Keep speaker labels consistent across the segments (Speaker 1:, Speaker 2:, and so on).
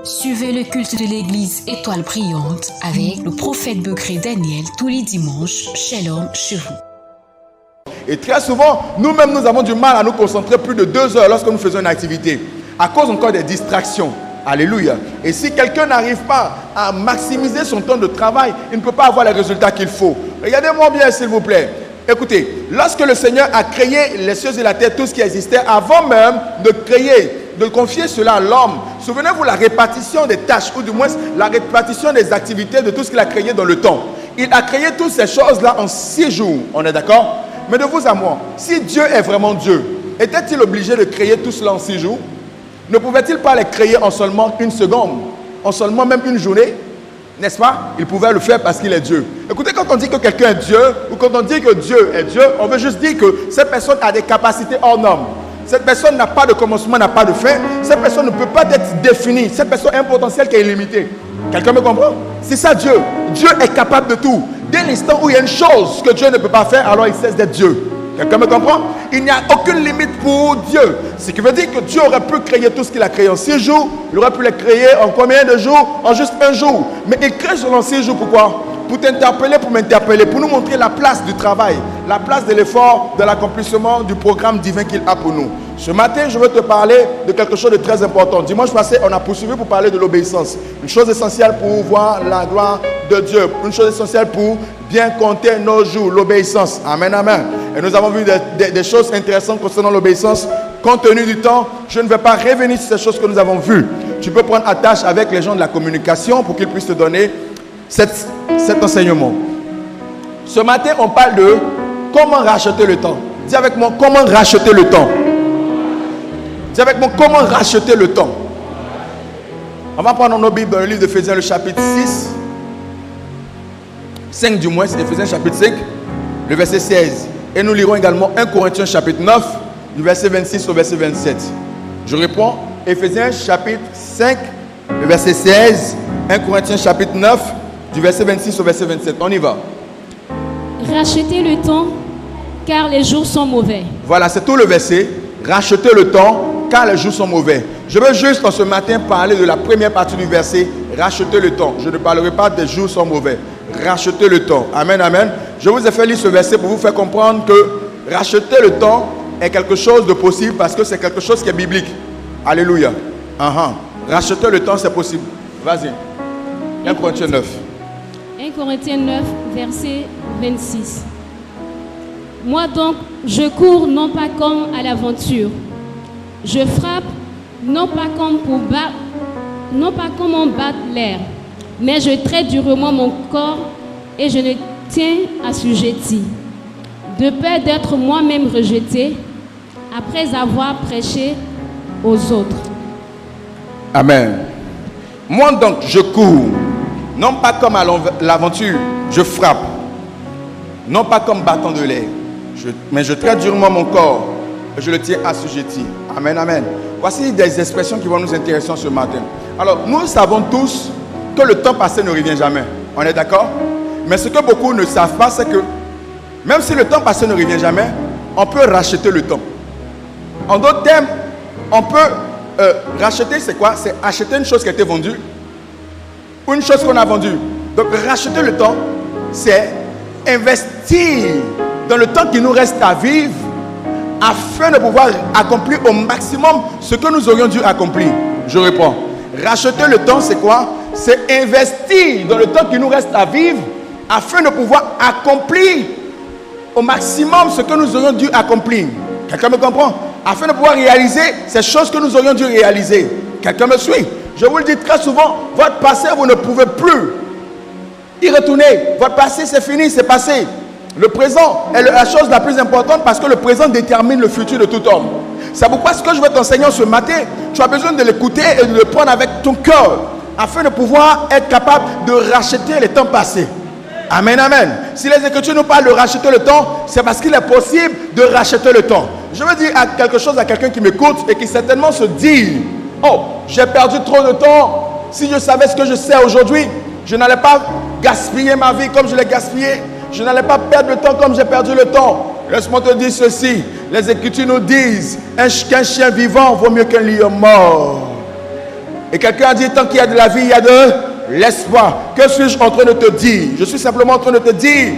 Speaker 1: Suivez le culte de l'église Étoile Brillante avec le prophète Begré Daniel tous les dimanches, Shalom chez vous.
Speaker 2: Et très souvent, nous-mêmes, nous avons du mal à nous concentrer plus de 2 heures lorsque nous faisons une activité, à cause encore des distractions. Alléluia. Et si quelqu'un n'arrive pas à maximiser son temps de travail, il ne peut pas avoir les résultats qu'il faut. Regardez-moi bien, s'il vous plaît. Écoutez, lorsque le Seigneur a créé les cieux et la terre, tout ce qui existait, avant même de créer, de confier cela à l'homme, souvenez-vous la répartition des tâches, ou du moins la répartition des activités de tout ce qu'il a créé dans le temps. Il a créé toutes ces choses-là en 6 jours. On est d'accord? Mais de vous à moi, si Dieu est vraiment Dieu, était-il obligé de créer tout cela en 6 jours? Ne pouvait-il pas les créer en seulement 1 seconde, en seulement même 1 journée? N'est-ce pas? Il pouvait le faire parce qu'il est Dieu. Écoutez, quand on dit que quelqu'un est Dieu, ou quand on dit que Dieu est Dieu, on veut juste dire que cette personne a des capacités hors normes. Cette personne n'a pas de commencement, n'a pas de fin. Cette personne ne peut pas être définie. Cette personne a un potentiel qui est illimité. Quelqu'un me comprend? C'est ça Dieu. Dieu est capable de tout. Dès l'instant où il y a une chose que Dieu ne peut pas faire, alors il cesse d'être Dieu. Quelqu'un me comprend? Il n'y a aucune limite pour Dieu. Ce qui veut dire que Dieu aurait pu créer tout ce qu'il a créé en 6 jours. Il aurait pu les créer en combien de jours? En juste 1 jour. Mais il crée seulement 6 jours. Pourquoi? Pour t'interpeller, pour m'interpeller, pour nous montrer la place du travail, la place de l'effort, de l'accomplissement du programme divin qu'il a pour nous. Ce matin, je veux te parler de quelque chose de très important. Dimanche passé, on a poursuivi pour parler de l'obéissance. Une chose essentielle pour voir la gloire de Dieu. Une chose essentielle pour bien compter nos jours, l'obéissance. Amen, amen. Et nous avons vu des choses intéressantes concernant l'obéissance. Compte tenu du temps, je ne vais pas revenir sur ces choses que nous avons vues. Tu peux prendre attache avec les gens de la communication pour qu'ils puissent te donner cet enseignement. Ce matin, on parle de comment racheter le temps. Dis avec moi, comment racheter le temps. Dis avec moi, comment racheter le temps. On va prendre nos Bibles dans le livre d'Éphésiens, le chapitre 5 du moins, c'est Éphésiens chapitre 5, le verset 16. Et nous lirons également 1 Corinthiens chapitre 9, du verset 26 au verset 27. Je reprends, Éphésiens chapitre 5, le verset 16, 1 Corinthiens chapitre 9, du verset 26 au verset 27. On y va.
Speaker 3: Rachetez le temps, car les jours sont mauvais.
Speaker 2: Voilà, c'est tout le verset. Rachetez le temps, car les jours sont mauvais. Je veux juste en ce matin parler de la première partie du verset. Rachetez le temps. Je ne parlerai pas des jours sont mauvais. Rachetez le temps. Amen, amen. Je vous ai fait lire ce verset pour vous faire comprendre que racheter le temps est quelque chose de possible parce que c'est quelque chose qui est biblique. Alléluia. Racheter le temps, c'est possible. Vas-y. 1 Corinthiens 9.
Speaker 3: 1 Corinthiens 9, verset 26. Moi donc, je cours non pas comme à l'aventure. Je frappe non pas comme on bat l'air, mais je traite durement mon corps et je ne tiens assujetti, de peur d'être moi-même rejeté après avoir prêché aux autres.
Speaker 2: Amen. Moi donc, je cours, non pas comme à l'aventure, je frappe, non pas comme battant de l'air, mais je traite durement mon corps et je le tiens assujetti. Amen, amen. Voici des expressions qui vont nous intéresser ce matin. Alors, nous savons tous que le temps passé ne revient jamais. On est d'accord? Mais ce que beaucoup ne savent pas, c'est que même si le temps passé ne revient jamais, on peut racheter le temps. En d'autres termes, on peut racheter, c'est quoi? C'est acheter une chose qui a été vendue ou une chose qu'on a vendue. Donc, racheter le temps, c'est investir dans le temps qui nous reste à vivre afin de pouvoir accomplir au maximum ce que nous aurions dû accomplir. Je réponds. Racheter le temps, c'est quoi? C'est investir dans le temps qui nous reste à vivre afin de pouvoir accomplir au maximum ce que nous aurions dû accomplir. Quelqu'un me comprend? Afin de pouvoir réaliser ces choses que nous aurions dû réaliser. Quelqu'un me suit? Je vous le dis très souvent, votre passé, vous ne pouvez plus y retourner. Votre passé, c'est fini, c'est passé. Le présent est la chose la plus importante parce que le présent détermine le futur de tout homme. C'est pourquoi ce que je vais t'enseigner ce matin, tu as besoin de l'écouter et de le prendre avec ton cœur afin de pouvoir être capable de racheter les temps passés. Amen, amen. Si les Écritures nous parlent de racheter le temps, c'est parce qu'il est possible de racheter le temps. Je veux dire quelque chose à quelqu'un qui m'écoute et qui certainement se dit: oh, j'ai perdu trop de temps. Si je savais ce que je sais aujourd'hui, je n'allais pas gaspiller ma vie comme je l'ai gaspillé. Je n'allais pas perdre le temps comme j'ai perdu le temps. Laisse-moi te dire ceci. Les Écritures nous disent qu'un chien vivant vaut mieux qu'un lion mort. Et quelqu'un a dit, tant qu'il y a de la vie, il y a de l'espoir. Que suis-je en train de te dire? Je suis simplement en train de te dire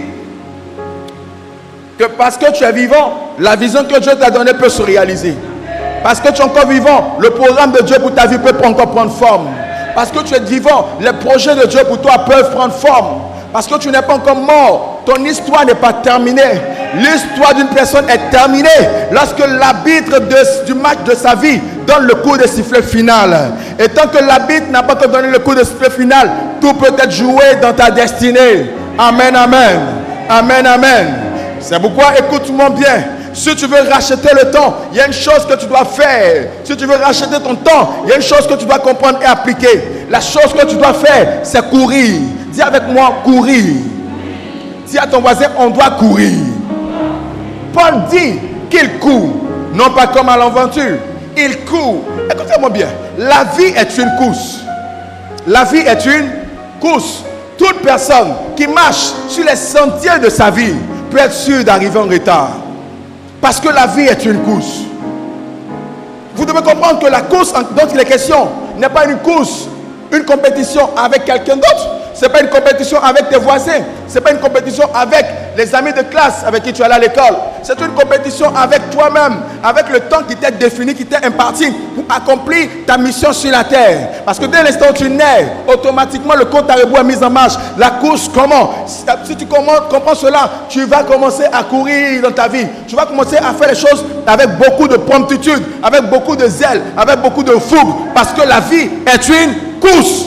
Speaker 2: que parce que tu es vivant, la vision que Dieu t'a donnée peut se réaliser. Parce que tu es encore vivant, le programme de Dieu pour ta vie peut encore prendre forme. Parce que tu es vivant, les projets de Dieu pour toi peuvent prendre forme. Parce que tu n'es pas encore mort, ton histoire n'est pas terminée. L'histoire d'une personne est terminée lorsque l'arbitre du match de sa vie donne le coup de sifflet final. Et tant que l'arbitre n'a pas encore donné le coup de sifflet final, tout peut être joué dans ta destinée. Amen, amen. Amen, amen. C'est pourquoi, écoute-moi bien. Si tu veux racheter le temps, il y a une chose que tu dois faire. Si tu veux racheter ton temps, il y a une chose que tu dois comprendre et appliquer. La chose que tu dois faire, c'est courir. Dis avec moi, courir. Dis à ton voisin, on doit courir. Paul dit qu'il court, non pas comme à l'aventure. Il court. Écoutez-moi bien. La vie est une course. La vie est une course. Toute personne qui marche sur les sentiers de sa vie peut être sûre d'arriver en retard. Parce que la vie est une course. Vous devez comprendre que la course dont il est question n'est pas une course, une compétition avec quelqu'un d'autre. Ce n'est pas une compétition avec tes voisins. Ce n'est pas une compétition avec les amis de classe avec qui tu es allé à l'école. C'est une compétition avec toi-même, avec le temps qui t'est défini, qui t'est imparti pour accomplir ta mission sur la terre. Parce que dès l'instant où tu nais, automatiquement le compte à rebours est mis en marche. La course commence. Si tu comprends cela, tu vas commencer à courir dans ta vie. Tu vas commencer à faire les choses avec beaucoup de promptitude, avec beaucoup de zèle, avec beaucoup de fougue. Parce que la vie est une course.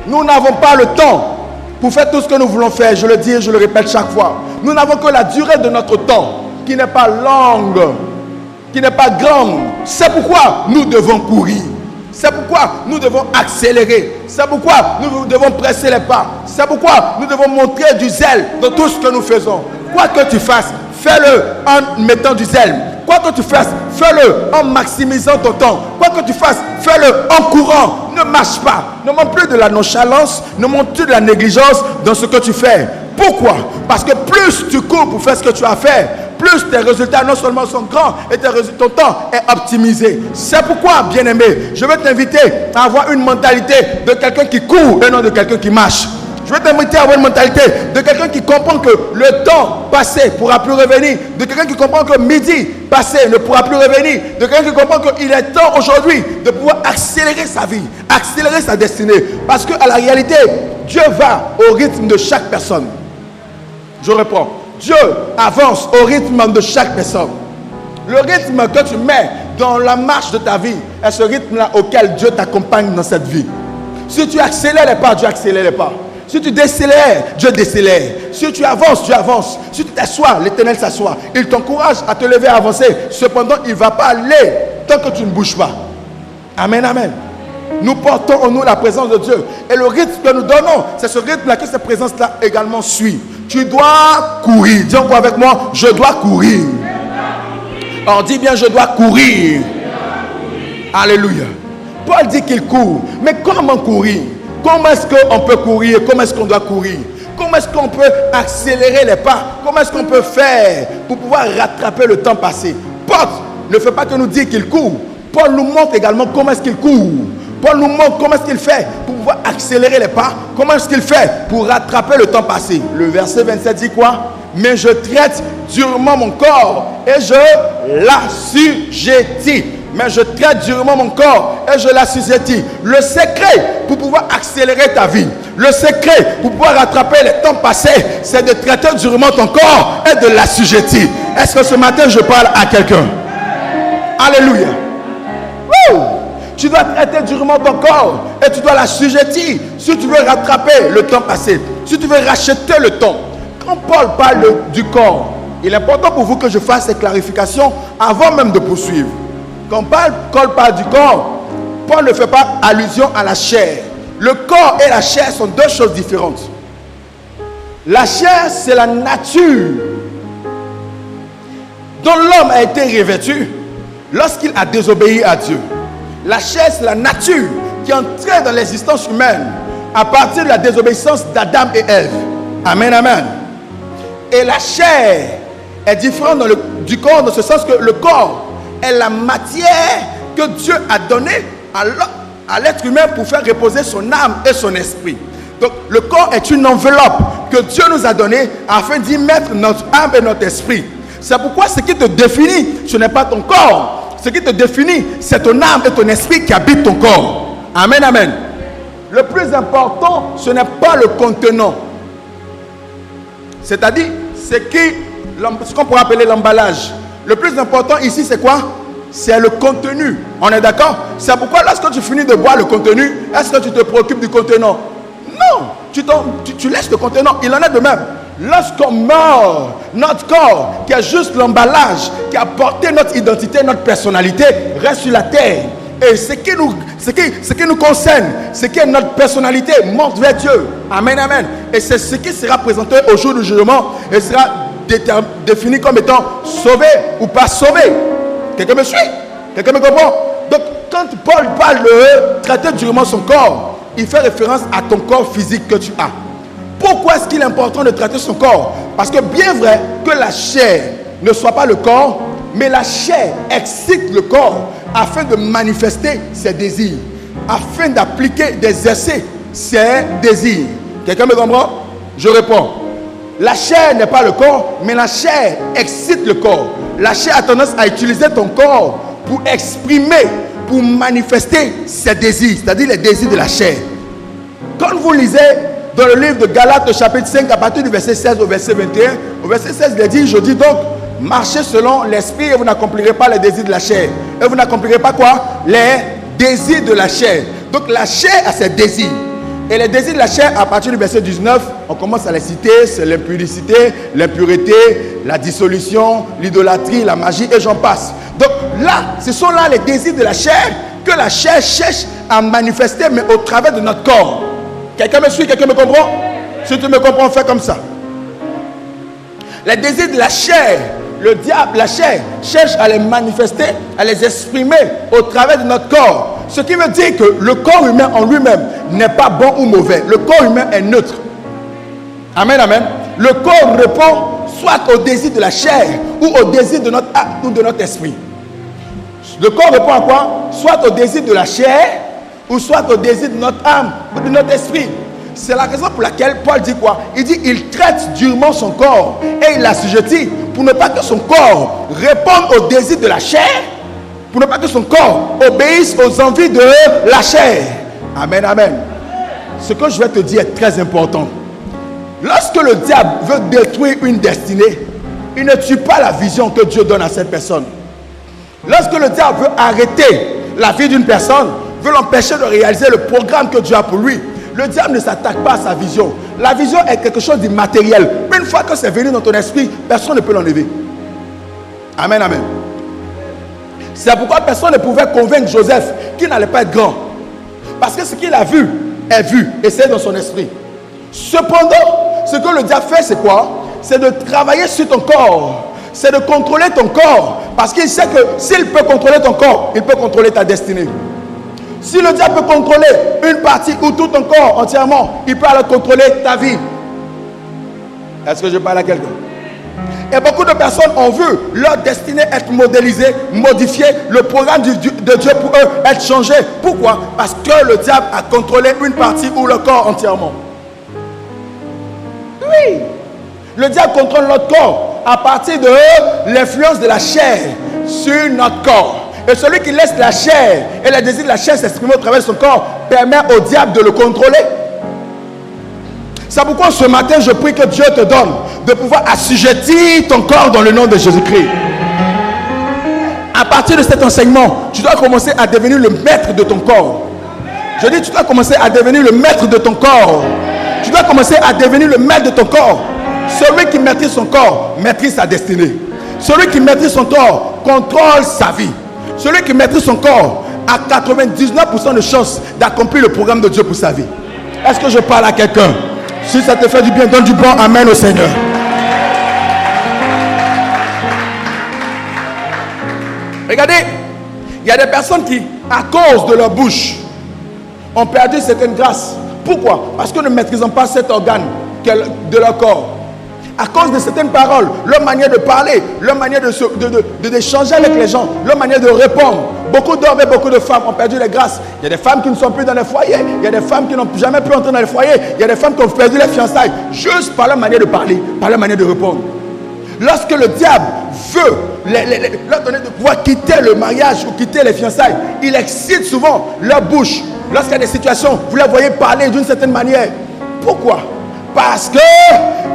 Speaker 2: Nous n'avons pas le temps pour faire tout ce que nous voulons faire. Je le dis et je le répète chaque fois. Nous n'avons que la durée de notre temps, qui n'est pas longue, qui n'est pas grande. C'est pourquoi nous devons courir. C'est pourquoi nous devons accélérer. C'est pourquoi nous devons presser les pas. C'est pourquoi nous devons montrer du zèle dans tout ce que nous faisons. Quoi que tu fasses, fais-le en mettant du zèle. Quoi que tu fasses, fais-le en maximisant ton temps. Quoi que tu fasses, fais-le en courant. Ne marche pas. Ne montre plus de la nonchalance. Ne montre plus de la négligence dans ce que tu fais. Pourquoi? Parce que plus tu cours pour faire ce que tu as fait, plus tes résultats non seulement sont grands et ton temps est optimisé. C'est pourquoi, bien-aimé, je veux t'inviter à avoir une mentalité de quelqu'un qui court et non de quelqu'un qui marche. Je veux t'inviter à avoir une mentalité de quelqu'un qui comprend que le temps passé ne pourra plus revenir. De quelqu'un qui comprend que midi passé ne pourra plus revenir. De quelqu'un qui comprend qu'il est temps aujourd'hui de pouvoir accélérer sa vie, accélérer sa destinée. Parce qu'à la réalité, Dieu va au rythme de chaque personne. Je reprends. Dieu avance au rythme de chaque personne. Le rythme que tu mets dans la marche de ta vie est ce rythme-là auquel Dieu t'accompagne dans cette vie. Si tu accélères les pas, Dieu accélère les pas. Si tu décélères, Dieu décélère. Si tu avances, Dieu avance. Si tu t'assois, l'Éternel s'assoit. Il t'encourage à te lever, à avancer. Cependant, il ne va pas aller tant que tu ne bouges pas. Amen, amen. Nous portons en nous la présence de Dieu. Et le rythme que nous donnons, c'est ce rythme-là que cette présence-là également suit. Tu dois courir. Dis encore avec moi, je dois courir. Alors dis bien, je dois courir. Alléluia. Paul dit qu'il court. Mais comment courir? Comment est-ce qu'on peut courir? Comment est-ce qu'on doit courir? Comment est-ce qu'on peut accélérer les pas? Comment est-ce qu'on peut faire pour pouvoir rattraper le temps passé? Paul ne fait pas que nous dire qu'il court. Paul nous montre également comment est-ce qu'il court. Paul nous montre comment est-ce qu'il fait pour pouvoir accélérer les pas. Comment est-ce qu'il fait pour rattraper le temps passé. Le verset 27 dit quoi? Mais je traite durement mon corps et je l'assujettis. Mais je traite durement mon corps et je l'assujettis. Le secret pour pouvoir accélérer ta vie, le secret pour pouvoir rattraper les temps passés, c'est de traiter durement ton corps et de l'assujettir. Est-ce que ce matin je parle à quelqu'un? Alléluia. Woo! Tu dois traiter durement ton corps et tu dois l'assujettir si tu veux rattraper le temps passé, si tu veux racheter le temps. Quand Paul parle du corps, il est important pour vous que je fasse ces clarifications avant même de poursuivre. Quand Paul parle du corps, Paul ne fait pas allusion à la chair. Le corps et la chair sont deux choses différentes. La chair, c'est la nature dont l'homme a été revêtu lorsqu'il a désobéi à Dieu. La chair, c'est la nature qui est entrée dans l'existence humaine à partir de la désobéissance d'Adam et Ève. Amen, amen. Et la chair est différente du corps dans ce sens que le corps est la matière que Dieu a donnée à l'homme à l'être humain pour faire reposer son âme et son esprit. Donc le corps est une enveloppe que Dieu nous a donnée afin d'y mettre notre âme et notre esprit. C'est pourquoi ce qui te définit, ce n'est pas ton corps. Ce qui te définit, c'est ton âme et ton esprit qui habitent ton corps. Amen, amen. Le plus important, ce n'est pas le contenant. C'est-à-dire, ce qu'on pourrait appeler l'emballage. Le plus important ici, c'est quoi? C'est le contenu. On est d'accord? C'est pourquoi lorsque tu finis de boire le contenu, est-ce que tu te préoccupes du contenant? Non, tu laisses le contenant. Il en est de même. Lorsqu'on meurt, notre corps, qui est juste l'emballage, qui a porté notre identité, notre personnalité, reste sur la terre. Et ce qui nous concerne, ce qui est notre personnalité, monte vers Dieu. Amen, amen. Et c'est ce qui sera présenté au jour du jugement et sera défini comme étant sauvé ou pas sauvé. Quelqu'un me suit? Quelqu'un me comprend? Donc, quand Paul parle de traiter durement son corps, il fait référence à ton corps physique que tu as. Pourquoi est-ce qu'il est important de traiter son corps? Parce que bien vrai que la chair ne soit pas le corps, mais la chair excite le corps afin de manifester ses désirs, afin d'appliquer, d'exercer ses désirs. Quelqu'un me comprend? Je réponds. La chair n'est pas le corps, mais la chair excite le corps. La chair a tendance à utiliser ton corps pour exprimer, pour manifester ses désirs, c'est-à-dire les désirs de la chair. Quand vous lisez dans le livre de Galates chapitre 5 à partir du verset 16 au verset 21, au verset 16 il est dit, je dis donc, marchez selon l'esprit et vous n'accomplirez pas les désirs de la chair. Et vous n'accomplirez pas quoi? Les désirs de la chair. Donc la chair a ses désirs. Et les désirs de la chair, à partir du verset 19, on commence à les citer, c'est l'impudicité, l'impureté, la dissolution, l'idolâtrie, la magie et j'en passe. Donc là, ce sont là les désirs de la chair que la chair cherche à manifester, mais au travers de notre corps. Quelqu'un me suit, quelqu'un me comprend? Si tu me comprends, fais comme ça. Les désirs de la chair, le diable, la chair, cherche à les manifester, à les exprimer au travers de notre corps. Ce qui veut dire que le corps humain en lui-même n'est pas bon ou mauvais. Le corps humain est neutre. Amen, amen. Le corps répond soit au désir de la chair ou au désir de notre âme ou de notre esprit. Le corps répond à quoi? Soit au désir de la chair ou soit au désir de notre âme ou de notre esprit. C'est la raison pour laquelle Paul dit quoi? Il dit il traite durement son corps et il l'assujettit pour ne pas que son corps réponde au désir de la chair, pour ne pas que son corps obéisse aux envies de la chair. Amen, amen. Ce que je vais te dire est très important. Lorsque le diable veut détruire une destinée, il ne tue pas la vision que Dieu donne à cette personne. Lorsque le diable veut arrêter la vie d'une personne, veut l'empêcher de réaliser le programme que Dieu a pour lui, le diable ne s'attaque pas à sa vision. La vision est quelque chose d'immatériel. Une fois que c'est venu dans ton esprit, personne ne peut l'enlever. Amen, amen. C'est pourquoi personne ne pouvait convaincre Joseph qu'il n'allait pas être grand. Parce que ce qu'il a vu est vu et c'est dans son esprit. Cependant, ce que le diable fait, c'est quoi? C'est de travailler sur ton corps. C'est de contrôler ton corps. Parce qu'il sait que s'il peut contrôler ton corps, il peut contrôler ta destinée. Si le diable peut contrôler une partie ou tout ton corps entièrement, il peut alors contrôler ta vie. Est-ce que je parle à quelqu'un? Et beaucoup de personnes ont vu leur destinée être modélisée, modifiée, le programme de Dieu pour eux être changé. Pourquoi? Parce que le diable a contrôlé une partie ou le corps entièrement. Oui. Le diable contrôle notre corps à partir de l'influence de la chair sur notre corps. Et celui qui laisse la chair et les désirs de la chair s'exprimer au travers de son corps permet au diable de le contrôler. C'est pourquoi ce matin je prie que Dieu te donne de pouvoir assujettir ton corps dans le nom de Jésus-Christ. À partir de cet enseignement, tu dois commencer à devenir le maître de ton corps. Je dis, tu dois commencer à devenir le maître de ton corps. Tu dois commencer à devenir le maître de ton corps. Celui qui maîtrise son corps maîtrise sa destinée. Celui qui maîtrise son corps contrôle sa vie. Celui qui maîtrise son corps a 99% de chances d'accomplir le programme de Dieu pour sa vie. Est-ce que je parle à quelqu'un? Si ça te fait du bien, donne du bon amen au Seigneur. Regardez, il y a des personnes qui, à cause de leur bouche, ont perdu certaines grâces. Pourquoi? Parce que ne maîtrisant pas cet organe de leur corps. À cause de certaines paroles, leur manière de parler, leur manière d'échanger avec les gens, leur manière de répondre beaucoup d'hommes et beaucoup de femmes ont perdu les grâces. Il y a des femmes qui ne sont plus dans les foyers. Il y a des femmes qui n'ont jamais pu entrer dans les foyers. Il y a des femmes qui ont perdu les fiançailles juste par la manière de parler, par la manière de répondre. Lorsque le diable veut leur donner de pouvoir quitter le mariage ou quitter les fiançailles, il excite souvent leur bouche. Lorsqu'il y a des situations, vous la voyez parler d'une certaine manière. Pourquoi? Parce que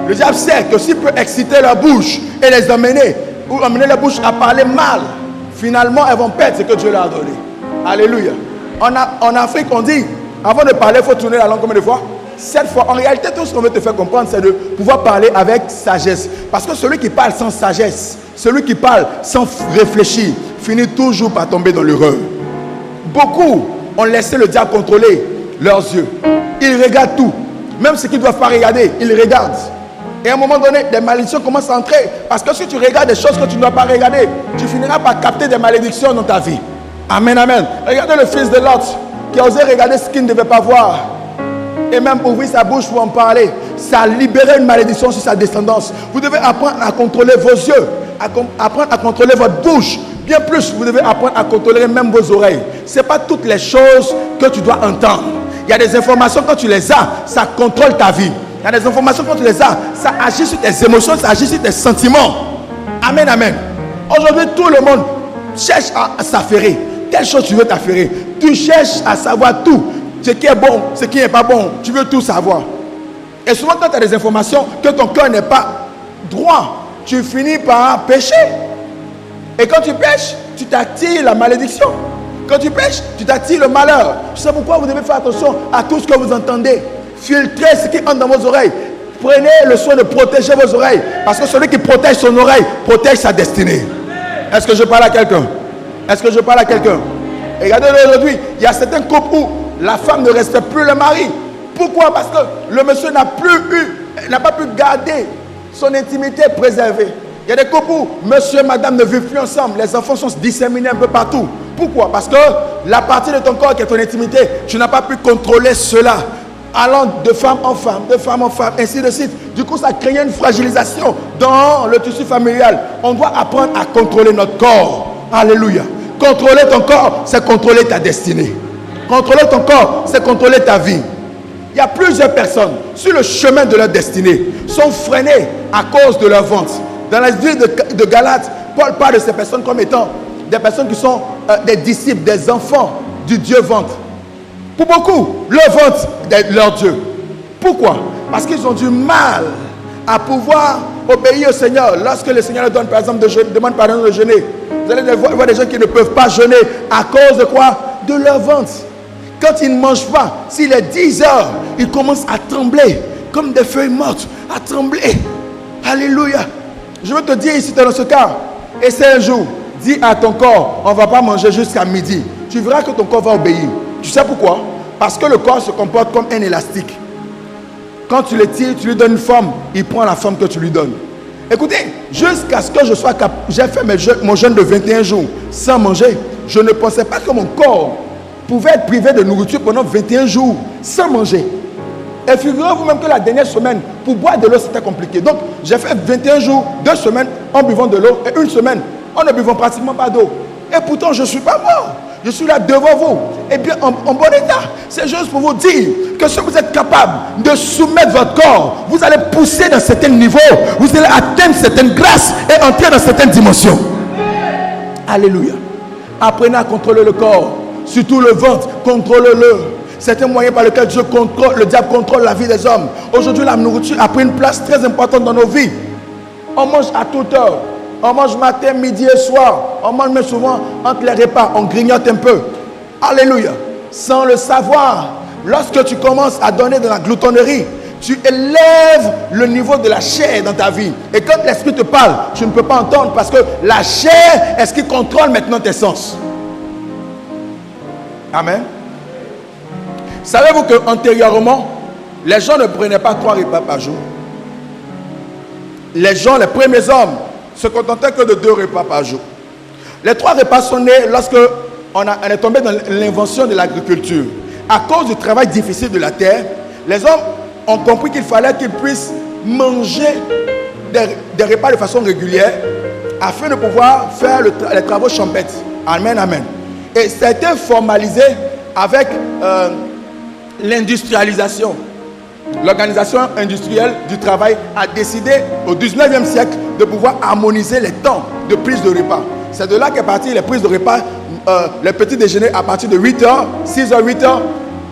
Speaker 2: le diable sait que s'il peut exciter leur bouche et les emmener, ou emmener la bouche à parler mal, finalement elles vont perdre ce que Dieu leur a donné. Alléluia. En Afrique, on dit, avant de parler, il faut tourner la langue combien de fois? 7 fois. En réalité, tout ce qu'on veut te faire comprendre, c'est de pouvoir parler avec sagesse. Parce que celui qui parle sans sagesse, celui qui parle sans réfléchir, finit toujours par tomber dans l'erreur. Beaucoup ont laissé le diable contrôler leurs yeux. Ils regardent tout. Même ce qu'ils ne doivent pas regarder, ils regardent. Et à un moment donné, des malédictions commencent à entrer. Parce que si tu regardes des choses que tu ne dois pas regarder, tu finiras par capter des malédictions dans ta vie. Amen, amen. Regardez le fils de Lot qui a osé regarder ce qu'il ne devait pas voir. Et même ouvrir sa bouche pour en parler. Ça a libéré une malédiction sur sa descendance. Vous devez apprendre à contrôler vos yeux, apprendre à contrôler votre bouche. Bien plus, vous devez apprendre à contrôler même vos oreilles. Ce n'est pas toutes les choses que tu dois entendre. Il y a des informations, quand tu les as, ça contrôle ta vie. Il y a des informations, quand tu les as, ça agit sur tes émotions, ça agit sur tes sentiments. Amen, amen. Aujourd'hui, tout le monde cherche à s'affairer. Quelle chose tu veux t'affairer? Tu cherches à savoir tout. Ce qui est bon, ce qui n'est pas bon. Tu veux tout savoir. Et souvent, quand tu as des informations que ton cœur n'est pas droit, tu finis par pécher. Et quand tu pêches, tu t'attires la malédiction. Quand tu pêches, tu t'attires le malheur. Tu sais pourquoi vous devez faire attention à tout ce que vous entendez. Filtrez ce qui entre dans vos oreilles. Prenez le soin de protéger vos oreilles. Parce que celui qui protège son oreille, protège sa destinée. Est-ce que je parle à quelqu'un? Est-ce que je parle à quelqu'un? Et regardez aujourd'hui, il y a certains couples où la femme ne respecte plus le mari. Pourquoi? Parce que le monsieur n'a pas pu garder son intimité préservée. Il y a des couples où monsieur et madame ne vivent plus ensemble. Les enfants sont disséminés un peu partout. Pourquoi? Parce que la partie de ton corps qui est ton intimité, tu n'as pas pu contrôler cela. Allant de femme en femme, de femme en femme, ainsi de suite. Du coup, ça crée une fragilisation dans le tissu familial. On doit apprendre à contrôler notre corps. Alléluia. Contrôler ton corps, c'est contrôler ta destinée. Contrôler ton corps, c'est contrôler ta vie. Il y a plusieurs personnes sur le chemin de leur destinée sont freinées à cause de leur ventre. Dans la ville de Galates, Paul parle de ces personnes comme étant des personnes qui sont des disciples, des enfants du Dieu ventre. Pour beaucoup, leur ventre est leur Dieu. Pourquoi? Parce qu'ils ont du mal à pouvoir obéir au Seigneur. Lorsque le Seigneur leur donne, par exemple, demande pardon de jeûner. Vous allez voir des gens qui ne peuvent pas jeûner à cause de quoi? De leur ventre. Quand ils ne mangent pas, s'il est 10 heures, ils commencent à trembler comme des feuilles mortes, à trembler. Alléluia. Je veux te dire ici, tu es dans ce cas. Essaie un jour, dis à ton corps, on ne va pas manger jusqu'à midi. Tu verras que ton corps va obéir. Tu sais pourquoi? Parce que le corps se comporte comme un élastique. Quand tu le tires, tu lui donnes une forme, il prend la forme que tu lui donnes. Écoutez, jusqu'à ce que je sois capable, j'ai fait mon jeûne de 21 jours sans manger. Je ne pensais pas que mon corps pouvait être privé de nourriture pendant 21 jours sans manger. Et figurez-vous même que la dernière semaine, pour boire de l'eau, c'était compliqué. Donc, j'ai fait 21 jours, 2 semaines en buvant de l'eau et 1 semaine en ne buvant pratiquement pas d'eau. Et pourtant, je ne suis pas mort. Je suis là devant vous. Et bien, en bon état. C'est juste pour vous dire que si vous êtes capable de soumettre votre corps, vous allez pousser dans certains niveaux. Vous allez atteindre certaines grâces et entrer dans certaines dimensions. Alléluia. Apprenez à contrôler le corps. Surtout le ventre. Contrôlez-le. C'est un moyen par lequel le diable contrôle la vie des hommes. Aujourd'hui, la nourriture a pris une place très importante dans nos vies. On mange à toute heure. On mange matin, midi et soir. On mange même souvent entre les repas. On grignote un peu. Alléluia. Sans le savoir, lorsque tu commences à donner de la gloutonnerie, tu élèves le niveau de la chair dans ta vie. Et quand l'esprit te parle, tu ne peux pas entendre parce que la chair est ce qui contrôle maintenant tes sens. Amen. Savez-vous qu'antérieurement, les gens ne prenaient pas 3 repas par jour. Les premiers hommes, se contentaient que de 2 repas par jour. Les 3 repas sont nés lorsque on est tombé dans l'invention de l'agriculture. À cause du travail difficile de la terre, les hommes ont compris qu'il fallait qu'ils puissent manger des repas de façon régulière afin de pouvoir faire les travaux champêtres. Amen, amen. Et ça a été formalisé avec l'industrialisation. L'organisation industrielle du travail a décidé au 19e siècle de pouvoir harmoniser les temps de prise de repas. C'est de là qu'est parti les prises de repas, les petits déjeuners à partir de 8h, 6h, 8h,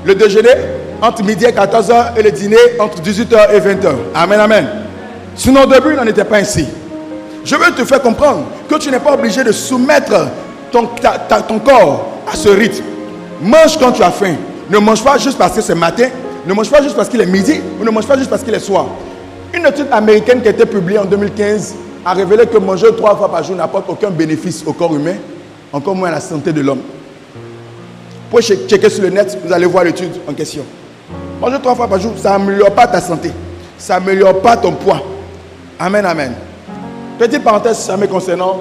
Speaker 2: le déjeuner entre midi et 14h et le dîner entre 18h et 20h. Amen, amen. Sinon au début, il n'en était pas ainsi. Je veux te faire comprendre que tu n'es pas obligé de soumettre ton corps à ce rythme. Mange quand tu as faim. Ne mange pas juste parce que c'est matin. Ne mange pas juste parce qu'il est midi. Ou ne mange pas juste parce qu'il est soir. Une étude américaine qui a été publiée en 2015 a révélé que manger 3 fois par jour n'apporte aucun bénéfice au corps humain, encore moins à la santé de l'homme. Vous pouvez checker sur le net, vous allez voir l'étude en question. Manger 3 fois par jour, ça n'améliore pas ta santé. Ça n'améliore pas ton poids. Amen, amen. Petite parenthèse, ça me concernant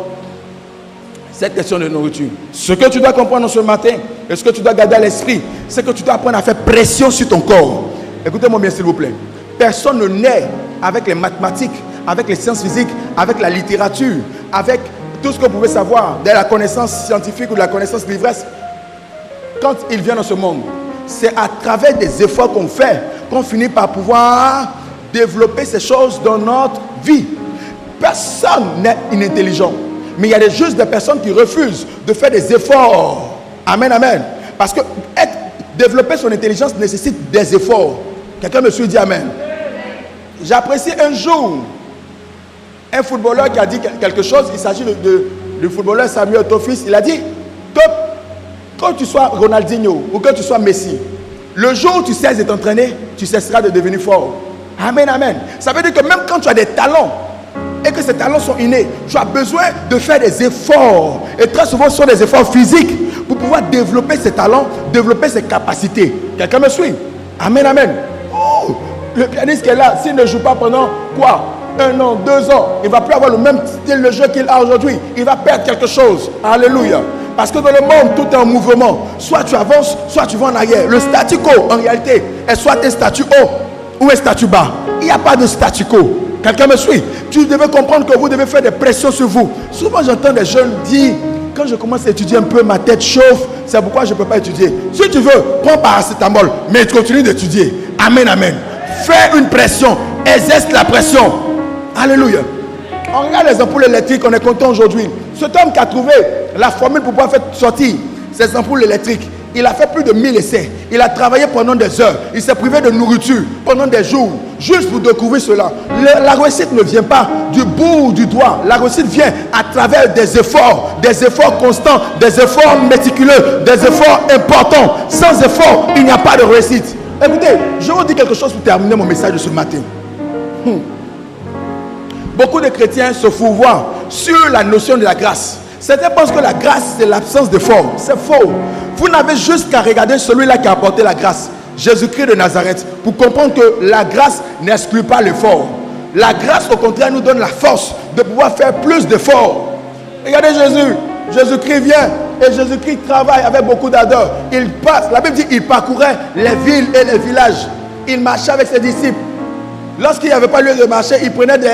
Speaker 2: cette question de nourriture. Ce que tu dois comprendre ce matin, et ce que tu dois garder à l'esprit, c'est que tu dois apprendre à faire pression sur ton corps. Écoutez-moi bien s'il vous plaît. Personne ne naît avec les mathématiques, avec les sciences physiques, avec la littérature, avec tout ce que vous pouvez savoir de la connaissance scientifique ou de la connaissance l'ivresse. Quand il vient dans ce monde, c'est à travers des efforts qu'on fait qu'on finit par pouvoir développer ces choses dans notre vie. Personne n'est inintelligent. Mais il y a juste des personnes qui refusent de faire des efforts. Amen, amen. Parce que développer son intelligence nécessite des efforts. Quelqu'un me suit, dit amen. J'apprécie un jour un footballeur qui a dit quelque chose. Il s'agit du footballeur Samuel Tofis. Il a dit que quand tu sois Ronaldinho ou que tu sois Messi, le jour où tu cesses de t'entraîner, tu cesseras de devenir fort. Amen, amen. Ça veut dire que même quand tu as des talents et que ces talents sont innés, tu as besoin de faire des efforts. Et très souvent, ce sont des efforts physiques pour pouvoir développer ses talents, développer ses capacités. Quelqu'un me suit? Amen, amen. Oh, le pianiste qui est là, s'il ne joue pas pendant quoi? 1 an, 2 ans, il ne va plus avoir le même style de jeu qu'il a aujourd'hui. Il va perdre quelque chose. Alléluia. Parce que dans le monde, tout est en mouvement. Soit tu avances, soit tu vas en arrière. Le statu quo, en réalité, est soit un statu haut ou un statu bas. Il n'y a pas de statu quo. Quelqu'un me suit? Tu devais comprendre que vous devez faire des pressions sur vous. Souvent, j'entends des jeunes dire, quand je commence à étudier un peu, ma tête chauffe. C'est pourquoi je ne peux pas étudier. Si tu veux, prends paracétamol, mais continue d'étudier. Amen, amen. Fais une pression. Exerce la pression. Alléluia. On regarde les ampoules électriques, on est content aujourd'hui. Cet homme qui a trouvé la formule pour pouvoir faire sortir ces ampoules électriques, il a fait plus de 1000 essais. Il a travaillé pendant des heures. Il s'est privé de nourriture pendant des jours, juste pour découvrir cela. La réussite ne vient pas du bout du doigt. La réussite vient à travers des efforts constants, des efforts méticuleux, des efforts importants. Sans effort, il n'y a pas de réussite. Écoutez, je vais vous dire quelque chose pour terminer mon message de ce matin. Beaucoup de chrétiens se fourvoient sur la notion de la grâce. Certains pensent que la grâce, c'est l'absence d'effort. C'est faux. Vous n'avez juste qu'à regarder celui-là qui a apporté la grâce, Jésus-Christ de Nazareth, pour comprendre que la grâce n'exclut pas l'effort. La grâce, au contraire, nous donne la force de pouvoir faire plus d'efforts. Regardez Jésus. Jésus-Christ vient et Jésus-Christ travaille avec beaucoup d'ardeur. Il passe, la Bible dit, il parcourait les villes et les villages. Il marchait avec ses disciples. Lorsqu'il n'y avait pas lieu de marcher, il prenait des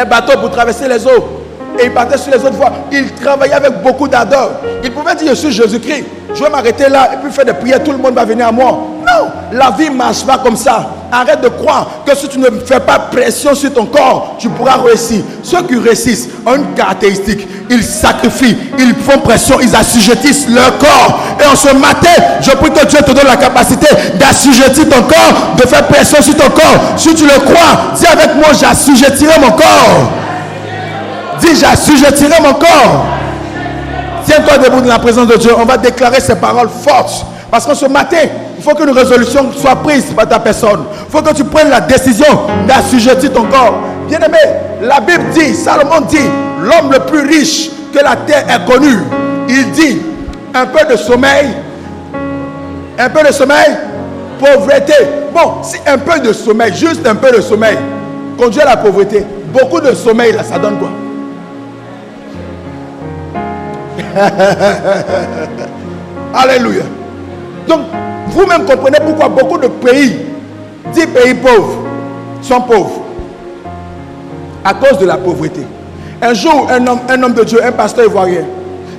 Speaker 2: bateaux pour traverser les eaux. Et il partait sur les autres voies. Il travaillait avec beaucoup d'ardeur. Il pouvait dire, je suis Jésus-Christ. Je vais m'arrêter là et puis faire des prières. Tout le monde va venir à moi. Non, la vie ne marche pas comme ça. Arrête de croire que si tu ne fais pas pression sur ton corps, tu pourras réussir. Ceux qui réussissent ont une caractéristique. Ils sacrifient, ils font pression, ils assujettissent leur corps. Et en ce matin, je prie que Dieu te donne la capacité d'assujettir ton corps, de faire pression sur ton corps. Si tu le crois, dis avec moi, j'assujettirai mon corps. Dis, j'assujettirai mon corps. Tiens-toi debout dans la présence de Dieu. On va déclarer ces paroles fortes. Parce que ce matin, il faut qu'une résolution soit prise par ta personne. Il faut que tu prennes la décision d'assujettir ton corps. Bien-aimé, la Bible dit, Salomon dit, l'homme le plus riche que la terre ait connu, il dit, un peu de sommeil, pauvreté. Bon, si un peu de sommeil, juste un peu de sommeil, conduit à la pauvreté, beaucoup de sommeil, là, ça donne quoi? Alléluia. Donc, vous-même comprenez pourquoi beaucoup de pays, 10 pays pauvres, sont pauvres. À cause de la pauvreté. Un jour, un homme de Dieu, un pasteur ivoirien,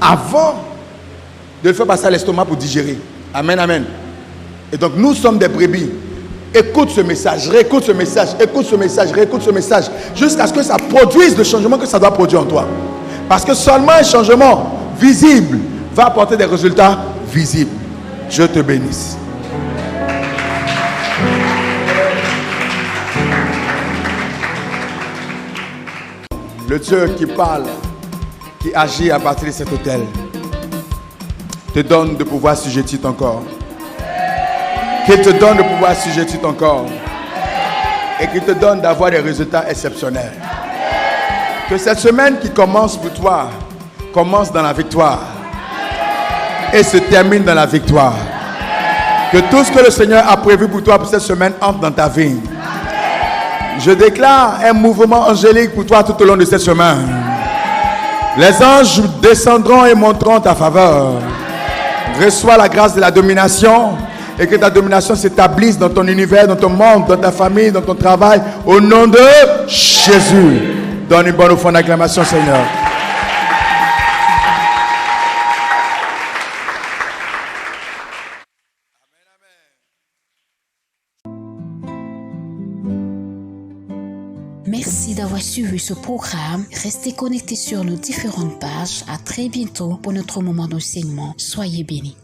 Speaker 2: avant de le faire passer à l'estomac pour digérer. Amen, amen. Et donc nous sommes des brebis. Écoute ce message, réécoute ce message, écoute ce message, réécoute ce message, jusqu'à ce que ça produise le changement que ça doit produire en toi. Parce que seulement un changement visible va apporter des résultats visibles. Je te bénisse. Le Dieu qui parle, qui agit à partir de cet autel, te donne de pouvoir assujettir ton corps. Qu'il te donne de pouvoir assujettir ton corps. Et qu'il te donne d'avoir des résultats exceptionnels. Que cette semaine qui commence pour toi, commence dans la victoire. Et se termine dans la victoire. Que tout ce que le Seigneur a prévu pour toi pour cette semaine entre dans ta vie. Je déclare un mouvement angélique pour toi tout au long de cette semaine. Les anges descendront et monteront ta faveur. Reçois la grâce de la domination et que ta domination s'établisse dans ton univers, dans ton monde, dans ta famille, dans ton travail. Au nom de Jésus. Donne une bonne offrande d'acclamation, Seigneur.
Speaker 1: Merci d'avoir suivi ce programme. Restez connectés sur nos différentes pages. À très bientôt pour notre moment d'enseignement. Soyez bénis.